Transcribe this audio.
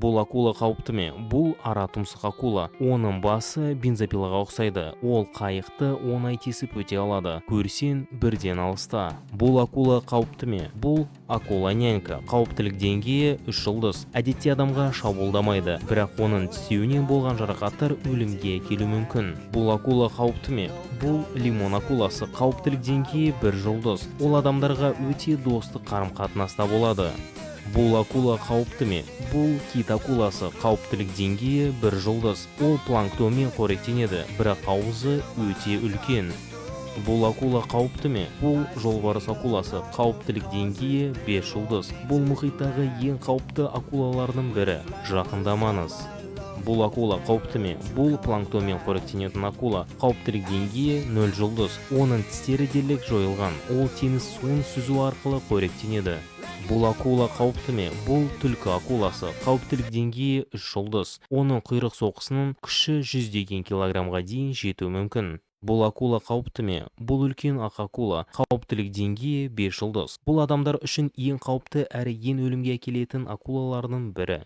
Бұл акула қауіпті ме? Бұл ара тұмсық акула. Оның басы бензопилаға ұқсайды. Ол қайықты оңай тесіп өте алады. Көрсең бірден алыста. Бұл акула қауіпті ме? Бұл акула нянька. Қауіптілік деңгейі 3 жұлдыз. Әдетте адамға шабуылдамайды, бірақ оның тістеуінен болған жарақаттар өлімге әкелуі мүмкін. Бұл акула қауіпті ме? Бұл лимон акуласы. Қауіптілік деңгейі 1 жұлдыз. Ол адамдарға өте достық қарым-қатынаста болады. Бұл акула қауіпті ме? Бұл кит акуласы. Қауіптілік деңгейі 1 жұлдыз. Ол планктонмен қоректенеді, бірақ аузы өте үлкен. Бұл акула қауіпті ме? Бұл жолбарыс акуласы. Қауіптілік деңгейі 5 жұлдыз. Бұл мұхиттағы ең қауіпті акулалардың бірі. Жақындамаңыз. Бұл акула қауіпті ме? Бұл планктонмен қоректенетін акула. Қауіптілік деңгейі 0 жұлдыз. Оның тістері дерлік жойылған. Ол теңіз суын сүзу арқылы қоректенеді. Бұл акула қауіпті ме? Бұл түлкі акуласы. Қауіптілік деңгейі 3 жұлдыз. Оның құйрық соққысының күші 100 килограммға дейін жетуі мүмкін. Бұл акула қауіпті ме? Бұл үлкен ақ акула. Қауіптілік деңгейі 5 жұлдыз. Бұл адамдар үшін ең қауіпті әрі ең өлімге әкелетін акулалардың бірі.